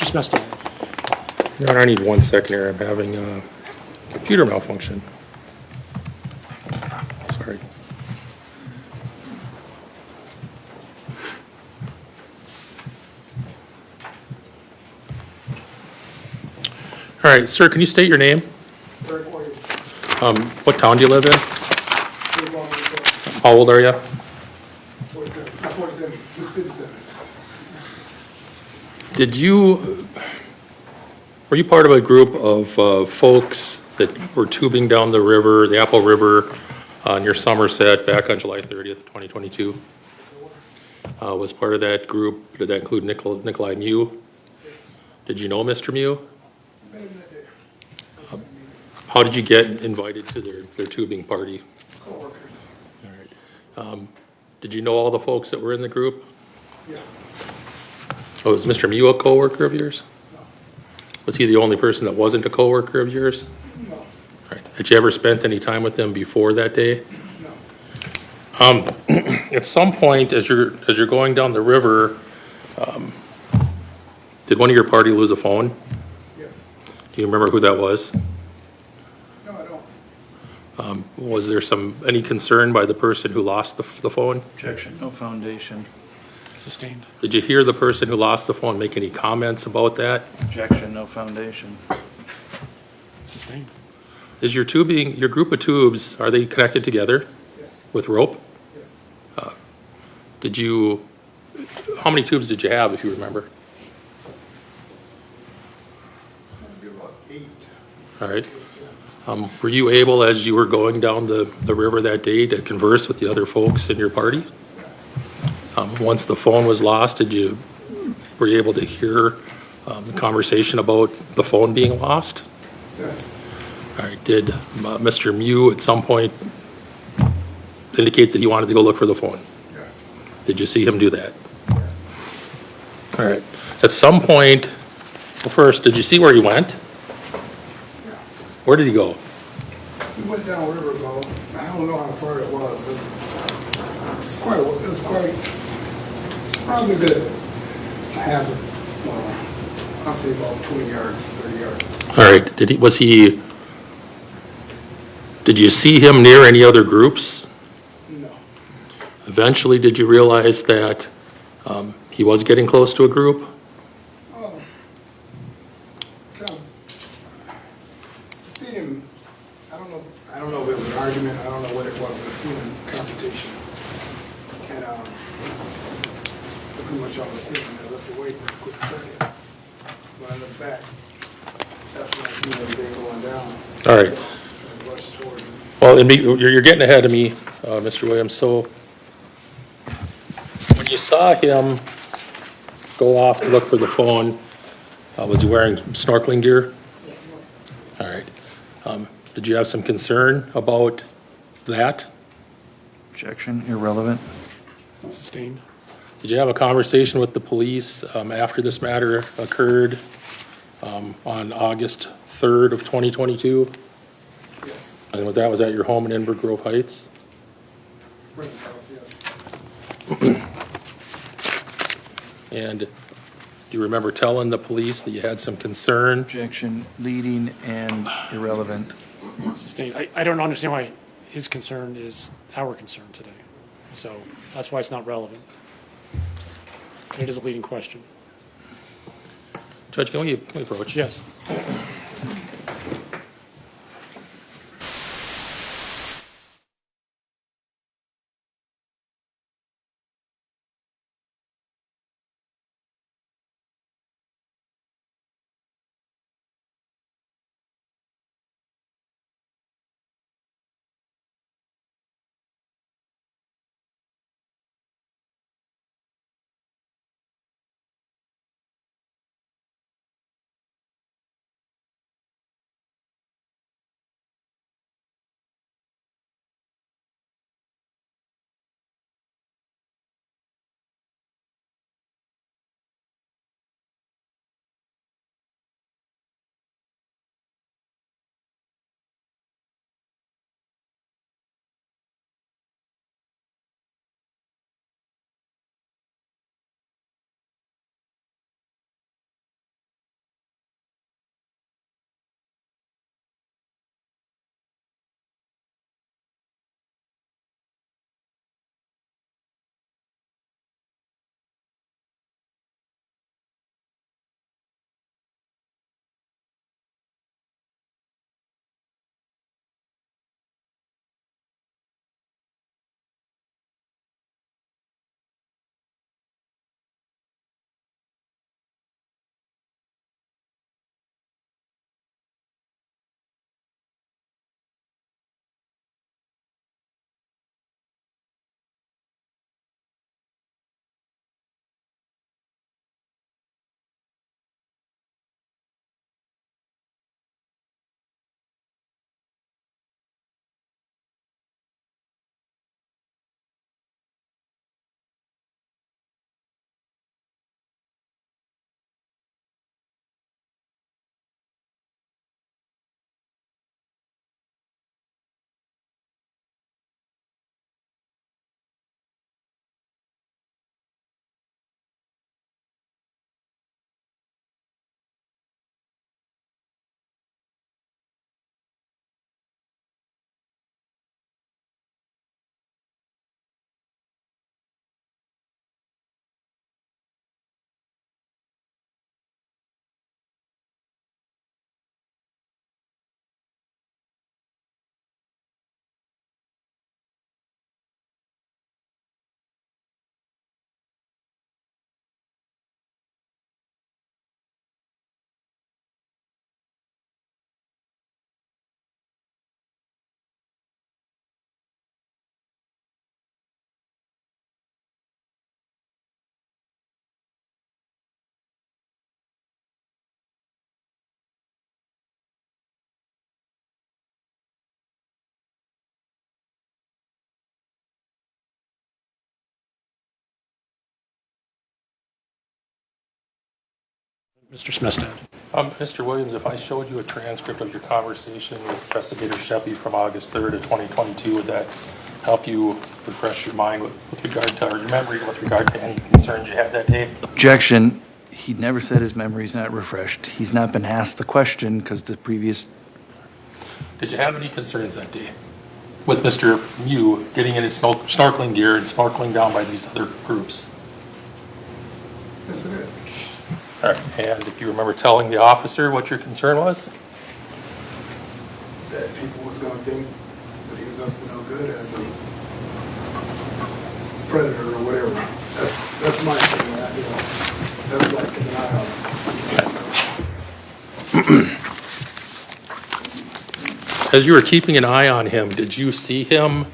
just messed up. Your Honor, I need 1 second here. I'm having a computer malfunction. Sorry. All right, sir, can you state your name? Eric Williams. What town do you live in? 41, How old are you? 47, 57. Were you part of a group of folks that were tubing down the river, the Apple River, near Somerset back on July 30th, 2022? Was part of that group, did that include Nicolae Miu? Did you know Mr. Miu? How did you get invited to their tubing party? Co-workers. All right. Did you know all the folks that were in the group? Yeah. Oh, was Mr. Miu a coworker of yours? No. Was he the only person that wasn't a coworker of yours? No. All right. Had you ever spent any time with them before that day? No. At some point, as you're going down the river, did one of your party lose a phone? Yes. Do you remember who that was? No, I don't. Was there any concern by the person who lost the phone? Objection, no foundation. Sustained. Did you hear the person who lost the phone make any comments about that? Objection, no foundation. Sustained. Is your group of tubes, are they connected together Yes. with rope? Yes. How many tubes did you have, if you remember? Maybe about 8. All right. Were you able, as you were going down the river that day, to converse with the other folks in your party? Yes. Once the phone was lost, were you able to hear the conversation about the phone being lost? Yes. All right. Did Mr. Miu at some point indicate that he wanted to go look for the phone? Yes. Did you see him do that? Yes. All right. At some point, well, first, did you see where he went? Yeah. Where did he go? We went down River Road. I don't know how far it was. It's probably a good half, I'll say about 20 yards, 30 yards. All right. Did you see him near any other groups? No. Eventually, did you realize that he was getting close to a group? Oh. Kind of. I seen him, I don't know if it was an argument, I don't know what it was, but I seen him confrontation. And, pretty much all I seen, I left away for a quick second. When I looked back, that's when I seen everything going down. All right. So I rushed toward him. Well, you're getting ahead of me, Mr. Williams. So when you saw him go off to look for the phone, was he wearing snorkeling gear? All right. Did you have some concern about that? Objection, irrelevant. Sustained. Did you have a conversation with the police after this matter occurred on August 3rd of 2022? Yes. And was that your home in Inver Grove Heights? Friend's house, yes. And do you remember telling the police that you had some concern? Objection, leading and irrelevant. Sustained. I don't understand why his concern is our concern today. So that's why it's not relevant. It is a leading question. Judge, can we approach? Yes. Mr. Smestad. Mr. Williams, if I showed you a transcript of your conversation with Investigator Sheppy from August 3rd of 2022, would that help you refresh your mind with regard to, or your memory with regard to any concerns you had that day? Objection. He never said his memory's not refreshed. He's not been asked the question because the previous, Did you have any concerns that day with Mr. Miu getting in his snorkeling gear and snorkeling down by these other groups? Yes, it is. All right. And if you remember telling the officer what your concern was? That people was gonna think that he was up to no good as a predator or whatever. That's my thing, that's like keeping an eye on him. As you were keeping an eye on him, did you see him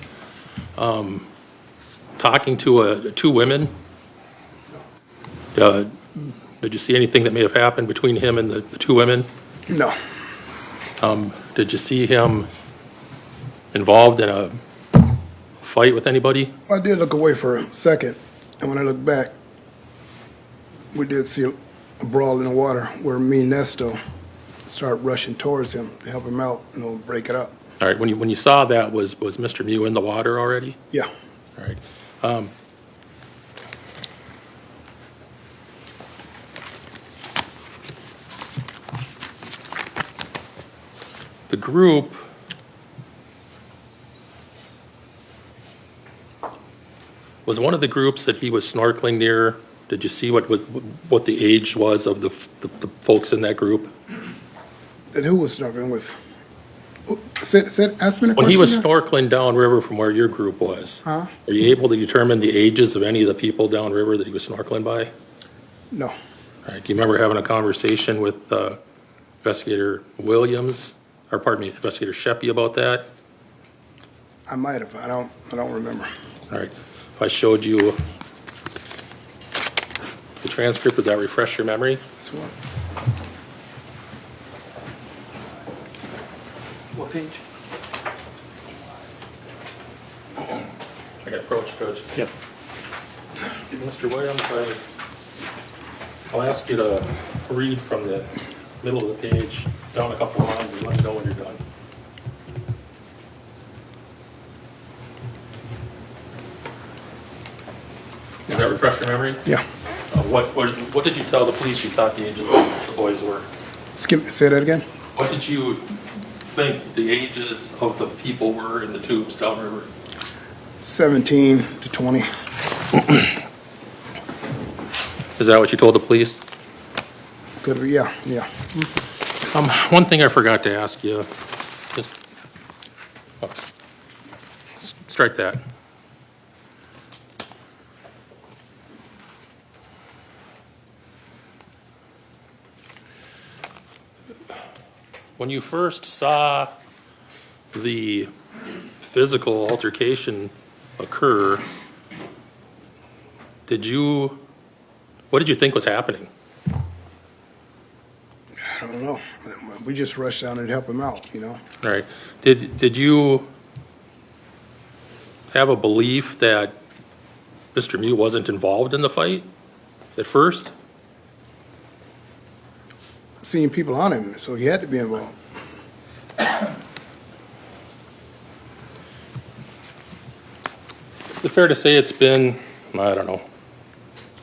talking to two women? Did you see anything that may have happened between him and the two women? No, Did you see him involved in a fight with anybody? I did look away for a second, and when I looked back, we did see a brawl in the water where me and Nesto started rushing towards him to help him out, break it up. All right, when you saw that, was Mr. Miu in the water already? Yeah, All right. The group was one of the groups that he was snorkeling near. Did you see what the age was of the folks in that group? and who was snorkeling with? Ask me the question. When he was again? snorkeling downriver from where your group was, Huh? are you able to determine the ages of any of the people downriver that he was snorkeling by? No, All right, do you remember having a conversation with Investigator Williams, or pardon me, Investigator Sheppy about that? I might have. I don't remember. All right, if I showed you the transcript, would that refresh your memory? This one. what page? I got approached, Judge. Yes. Mr. Williams, I'll ask you to read from the middle of the page down a couple lines and let me know when you're done. Does that refresh your memory? Yeah. What did you tell the police you thought the ages of the boys were? Say that again. What did you think the ages of the people were in the tubes downriver? 17 to 20. Is that what you told the police? Could be. Yeah. One thing I forgot to ask you, just, strike that. When you first saw the physical altercation occur, what did you think was happening? I don't know. We just rushed down and helped him out. All right. Did you have a belief that Mr. Miu wasn't involved in the fight at first? Seeing people on him, so he had to be involved. Is it fair to say it's been, I don't know,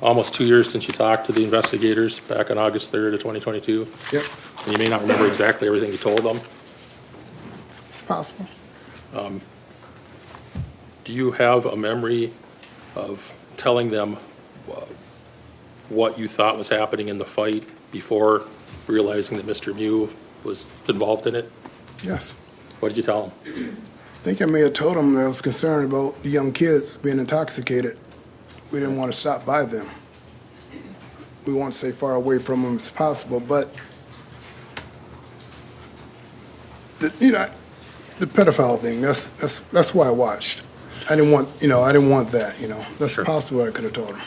almost 2 years since you talked to the investigators back on August 3rd of 2022? Yep, And you may not remember exactly everything you told them. it's possible. Do you have a memory of telling them what you thought was happening in the fight before realizing that Mr. Miu was involved in it? Yes. What did you tell him? I think I may have told him that I was concerned about the young kids being intoxicated. We didn't want to stop by them. We want to stay far away from them as possible, but the pedophile thing, that's why I watched. I didn't want that, That's Sure. possible I could have told him.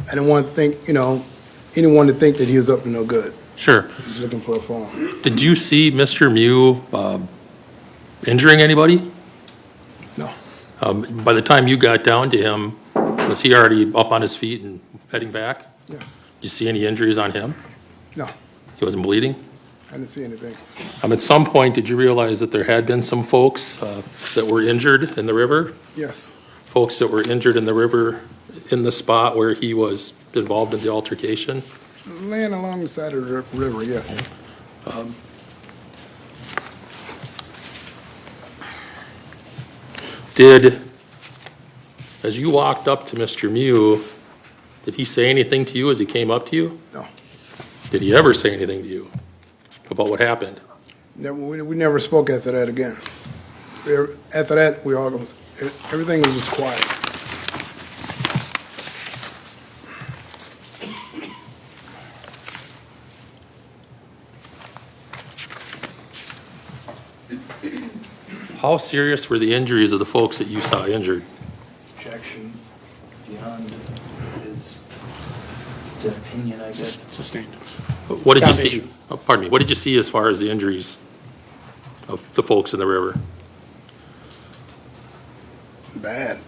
I didn't want to think, anyone to think that he was up to no good. Sure. He's looking for a phone. Did you see Mr. Miu injuring anybody? No. By the time you got down to him, was he already up on his feet and heading back? Yes. Did you see any injuries on him? No, He wasn't bleeding? I didn't see anything. At some point, did you realize that there had been some folks that were injured in the river? Yes, Folks that were injured in the river in the spot where he was involved in the altercation? laying along the side of the river, yes. As you walked up to Mr. Miu, did he say anything to you as he came up to you? No, Did he ever say anything to you about what happened? we never spoke after that again. After that, everything was just quiet. How serious were the injuries of the folks that you saw injured? Objection beyond his opinion, I guess. Sustained. What did you see? Foundation. Oh, pardon me, what did you see as far as the injuries of the folks in the river? Bad.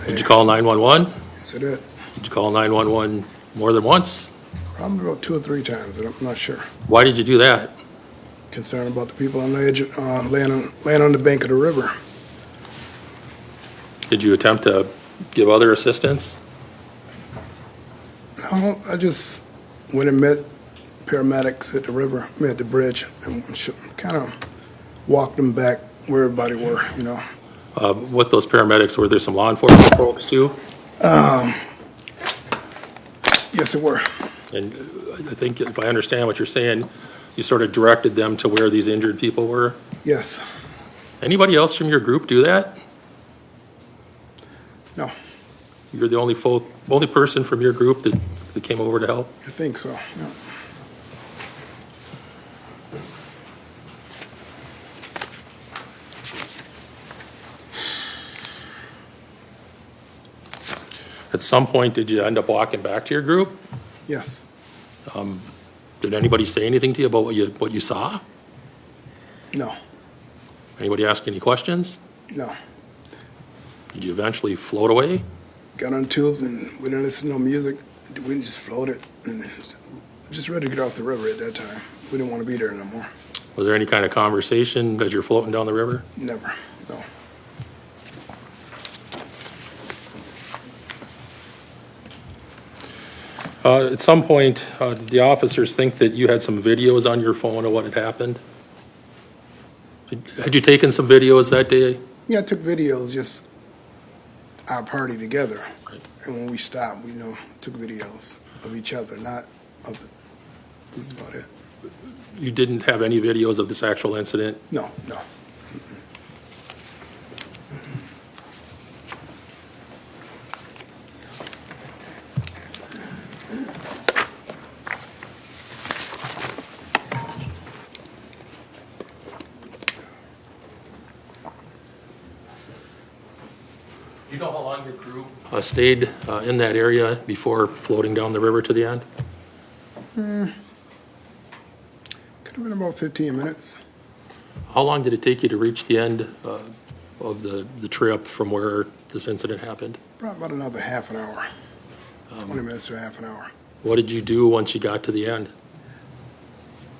Did you call 911? Yes, it did. Did you call 911 more than once? Probably about 2 or 3 times, but I'm not sure. Why did you do that? Concerned about the people on the edge, laying on the bank of the river. Did you attempt to give other assistance? No, I just went and met paramedics at the river, at the bridge, and kind of walked them back where everybody were, you know. With those paramedics, were there some law enforcement folks too? Yes, it were. And I think if I understand what you're saying, you sort of directed them to where these injured people were? Yes. Anybody else from your group do that? No, You're the only person from your group that came over to help? I think so. Yeah. At some point, did you end up walking back to your group? Yes. Did anybody say anything to you about what you saw? No. Anybody ask any questions? No. Did you eventually float away? Got on tubes and we didn't listen to no music. We just floated and just ready to get off the river at that time. We didn't want to be there no more. Was there any kind of conversation as you're floating down the river? Never. No. At some point, did the officers think that you had some videos on your phone of what had happened? Had you taken some videos that day? Yeah, I took videos, just our party together. Right. And when we stopped, we took videos of each other, not of the, that's about it. You didn't have any videos of this actual incident? No, no. Do you know how long your crew stayed in that area before floating down the river to the end? Could have been about 15 minutes. How long did it take you to reach the end of the trip from where this incident happened? Probably about another half an hour. 20 minutes to half an hour. What did you do once you got to the end?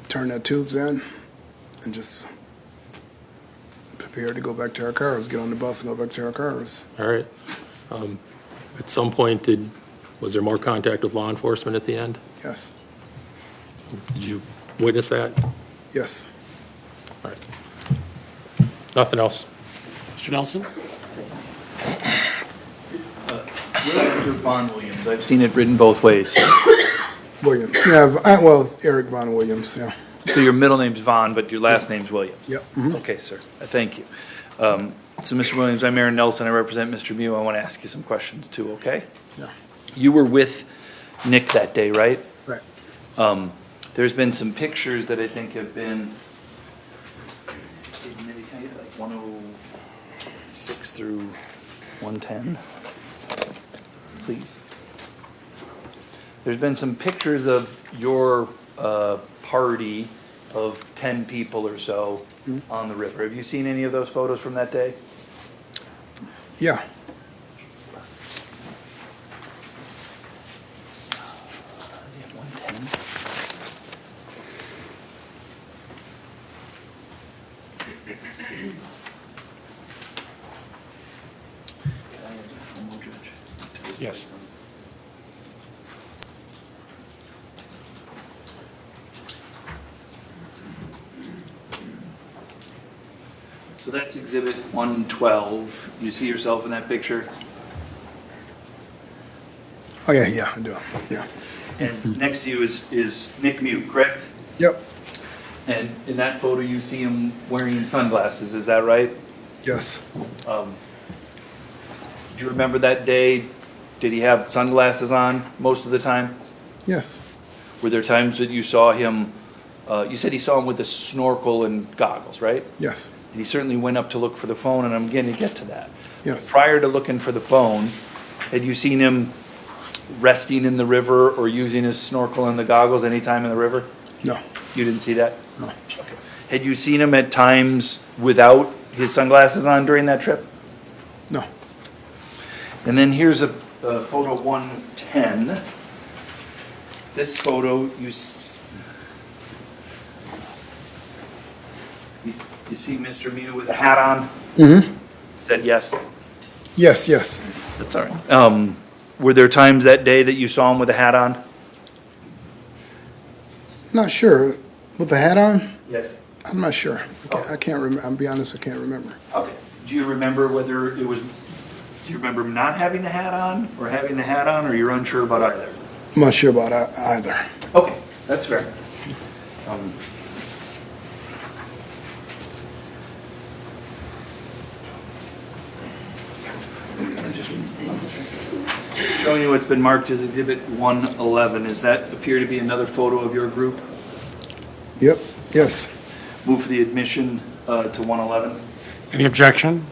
Turn the tubes in and just prepare to go back to our cars, get on the bus and go back to our cars. All right. At some point, was there more contact with law enforcement at the end? Yes, Did you witness that? yes. All right. Nothing else? Mr. Nelson? Mr. Von Williams, I've seen it written both ways. Williams. Yeah, well, it's Eric Von Williams, yeah. So your middle name's Von, but your last name's Williams? Yep. Mhm. Okay, sir. Thank you. So, Mr. Williams, I'm Aaron Nelson. I represent Mr. Miu. I want to ask you some questions too, okay? Yeah, You were with Nick that day, right? right. There's been some pictures that I think have been, like 106 through 110, please. There's been some pictures of your party of 10 people or so on the river. Have you seen any of those photos from that day? Yeah, Yes. So that's exhibit 112. You see yourself in that picture? Oh, yeah, I do, yeah. And next to you is Nick Miu, correct? Yep, And in that photo, you see him wearing sunglasses, is that right? yes, Do you remember that day? Did he have sunglasses on most of the time? yes, Were there times that you saw him, you said he saw him with a snorkel and goggles, right? yes, And he certainly went up to look for the phone, and I'm going to get to that. yes. Prior to looking for the phone, had you seen him resting in the river or using his snorkel and the goggles anytime in the river? No, You didn't see that? no, Okay. Had you seen him at times without his sunglasses on during that trip? no. And then here's a photo 110. This photo, you see Mr. Miu with a hat on? Mm-hmm. Is that yes? Yes, yes. That's all right. Were there times that day that you saw him with a hat on? Not sure. With the hat on? Yes. I'm not sure. I can't remember. I'll be honest, I can't remember. Okay. Do you remember whether it was, do you remember not having the hat on or having the hat on, or you're unsure about either? I'm not sure about either. Okay, that's fair. Showing you what's been marked as Exhibit 111. Does that appear to be another photo of your group? Yep, yes, Move for the admission to 111. Any objection?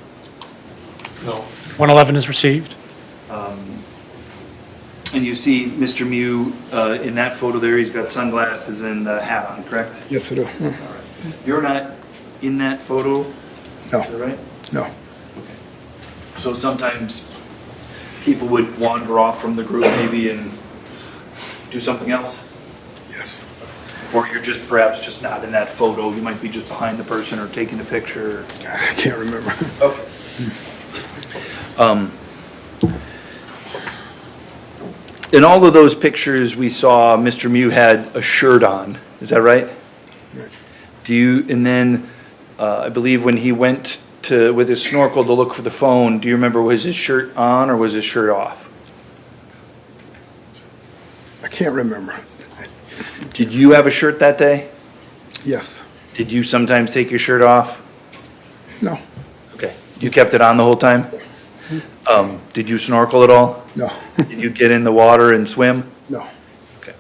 No. 111 is received. And you see Mr. Miu in that photo there, he's got sunglasses and a hat on, correct? yes, I do. You're not in that photo, is that No, right? no, So sometimes people would wander off from the group maybe and do something else? yes, Or you're just perhaps just not in that photo, you might be just behind the person or taking the picture? I can't remember. Okay. In all of those pictures, we saw Mr. Miu had a shirt on, is that right? Right. Do you, and then, I believe when he went to, with his snorkel to look for the phone, do you remember, was his shirt on or was his shirt off? I can't remember. Did you have a shirt that day? Yes, Did you sometimes take your shirt off? no, Okay. You kept it on the whole time? Did you snorkel at all? no, Did you get in the water and swim? no, Okay.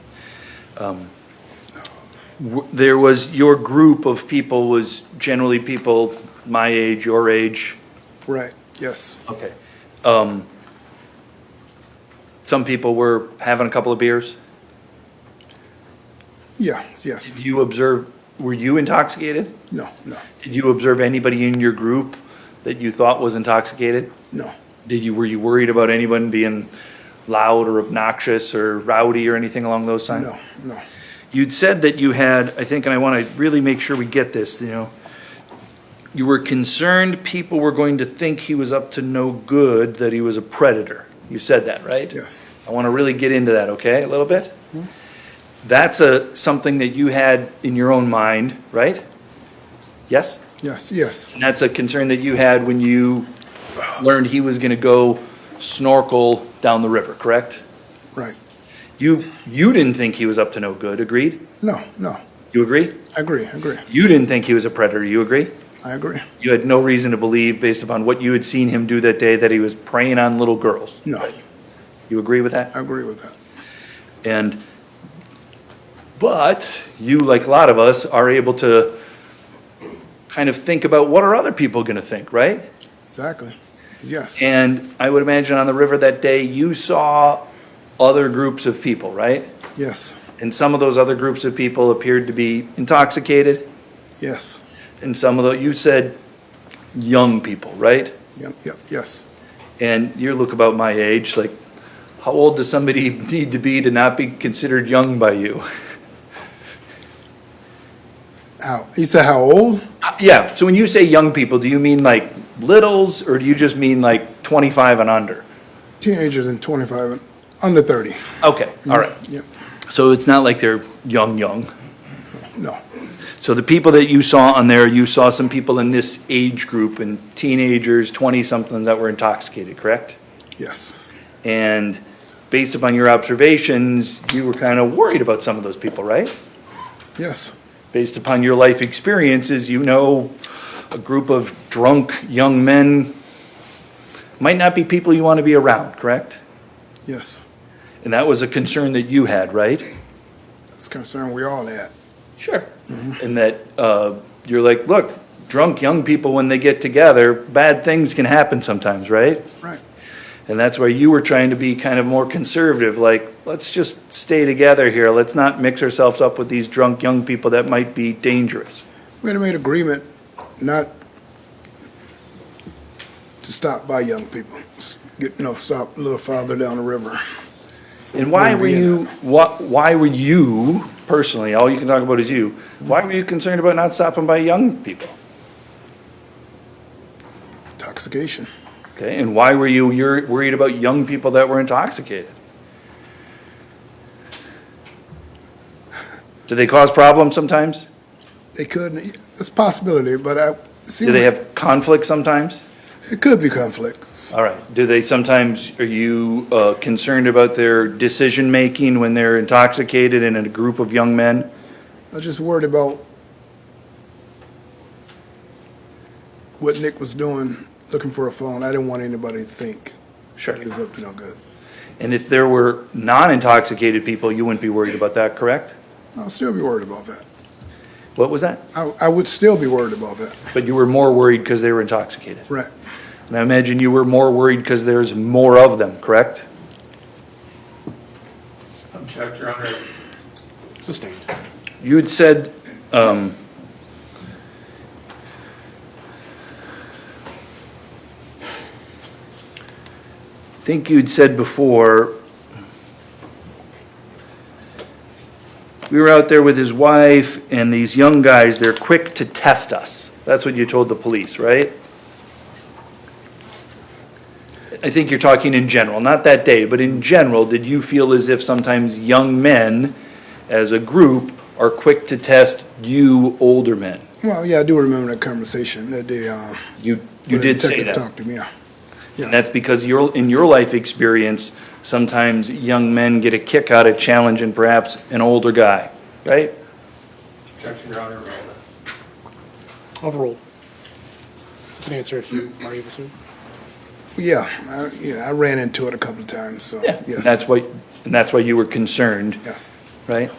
There was, your group of people was generally people my age, your age? right, yes, Okay. Some people were having a couple of beers? yeah, yes, Did you observe, were you intoxicated? no, no, Did you observe anybody in your group that you thought was intoxicated? no, Were you worried about anyone being loud or obnoxious or rowdy or anything along those lines? no, no, You'd said that you had, I think, and I want to really make sure we get this, you were concerned people were going to think he was up to no good, that he was a predator. You said that, right? yes, I want to really get into that, okay, a little bit? That's something that you had in your own mind, right? Yes? yes, yes, And that's a concern that you had when you learned he was going to go snorkel down the river, correct? right. You didn't think he was up to no good, agreed? No, no, You agree? I agree, You didn't think he was a predator, you agree? I agree. You had no reason to believe, based upon what you had seen him do that day, that he was preying on little girls. No, You agree with that? I agree with that. But you, like a lot of us, are able to kind of think about what are other people going to think, right? Exactly, yes, And I would imagine on the river that day, you saw other groups of people, right? yes, And some of those other groups of people appeared to be intoxicated, yes, and some of the, you said young people, right? yep, yep, yes. And you look about my age, like, how old does somebody need to be not be considered young by you? How, you said how old? Yeah, so when you say young people, do you mean like littles, or do you just mean like 25 and under? Teenagers and 25, and under 30. Okay, all right. Yep, So it's not like they're young. no, So the people that you saw on there, you saw some people in this age group and teenagers, 20-somethings that were intoxicated, correct? yes, And based upon your observations, you were kind of worried about some of those people, right? yes, Based upon your life experiences, you know a group of drunk young men might not be people you want to be around, correct? yes. And that was a concern that you had, right? That's a concern we all had. Sure. And that you're like, look, drunk young people, when they get together, bad things can happen sometimes, right? Right, And that's why you were trying to be kind of more conservative, like, let's just stay together here. Let's not mix ourselves up with these drunk young people that might be dangerous. we had made agreement not to stop by young people, stop a little farther down the river. And why Wouldn't were be in you, why were you, personally, all you can talk about is you, why were you concerned about not stopping by young people? Intoxication. Okay, and why were you're worried about young people that were intoxicated? Do they cause problems sometimes? They could, it's a possibility, but I see. Do they have conflict sometimes? It could be conflicts. All right. Do they sometimes, are you concerned about their decision-making when they're intoxicated and in a group of young men? I was just worried about what Nick was doing, looking for a phone. I didn't want anybody to think Sure. he was up to no good. And if there were non-intoxicated people, you wouldn't be worried about that, correct? I'll still be worried about that. What was that? I would still be worried about that. But you were more worried because they were intoxicated. Right. And I imagine you were more worried because there's more of them, correct? Check, Your Honor. Sustained. You had said, I think you'd said before, we were out there with his wife and these young guys, they're quick to test us. That's what you told the police, right? I think you're talking in general, not that day, but in general, did you feel as if sometimes young men as a group are quick to test you older men? Well, yeah, I do remember that conversation that day. You the did say detective that. talked to me, yeah. And that's because in your life experience, sometimes young men get a kick out of challenging perhaps an older guy, right? Objection, Your Honor. Overruled. You can answer if you are able to. Yeah, I ran into it a couple of times, so, And yes. that's why you were concerned, Yes. right?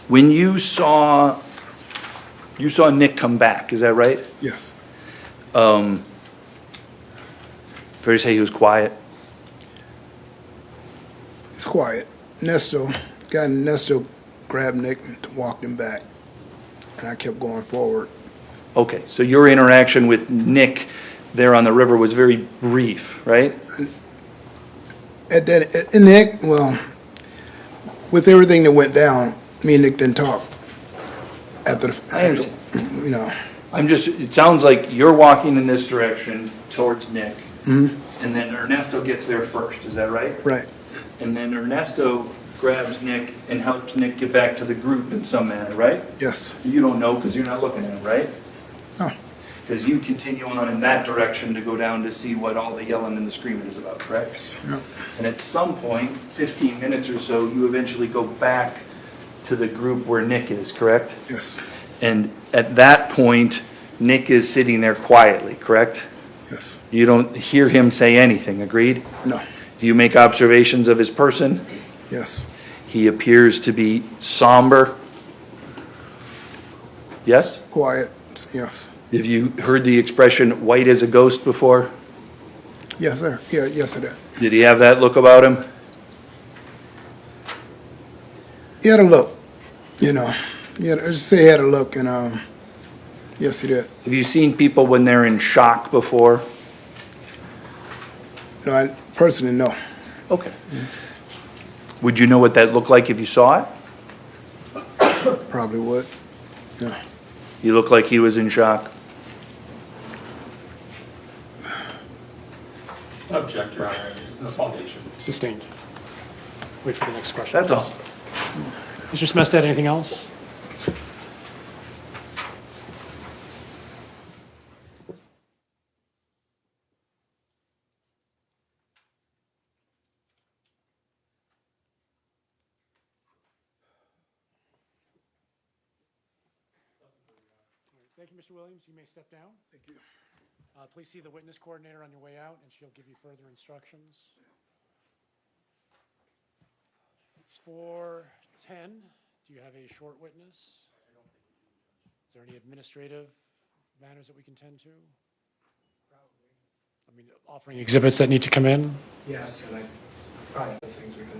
When you saw Nick come back, is that right? Yes. Fair to say he was quiet? It's quiet. Nesto grabbed Nick and walked him back, and I kept going forward. Okay, so your interaction with Nick there on the river was very brief, right? Nick, well, with everything that went down, me and Nick didn't talk. I understand. It sounds like you're walking in this direction towards Nick, and then Ernesto gets there first, is that right? Right, And then Ernesto grabs Nick and helps Nick get back to the group in some manner, right? yes. You don't know because you're not looking at him, right? No, Because you continue on in that direction to go down to see what all the yelling and the screaming is about, correct? yes, no, And at some point, 15 minutes or so, you eventually go back to the group where Nick is, correct? yes, And at that point, Nick is sitting there quietly, correct? yes, You don't hear him say anything, agreed? no, Do you make observations of his person? yes, He appears to be somber. Yes? quiet, yes, Have you heard the expression white as a ghost before? yes, sir, yeah, yes, it is. Did he have that look about him? He had a look, just say he had a look, and, yes, he did. Have you seen people when they're in shock before? No, I personally, no. Okay. Would you know what that looked like if you saw it? Probably would, yeah. He looked like he was in shock. Object, Your Honor, the foundation. Sustained. Wait for the next question. That's all. Mr. Smestad, anything else? Thank you, Mr. Williams. You may step down. Thank you. Please see the witness coordinator on your way out, and she'll give you further instructions. It's 4:10. Do you have a short witness? Is there any administrative matters that we can tend to? Probably. I mean, offering exhibits that need to come in? Yes, and I probably have things we can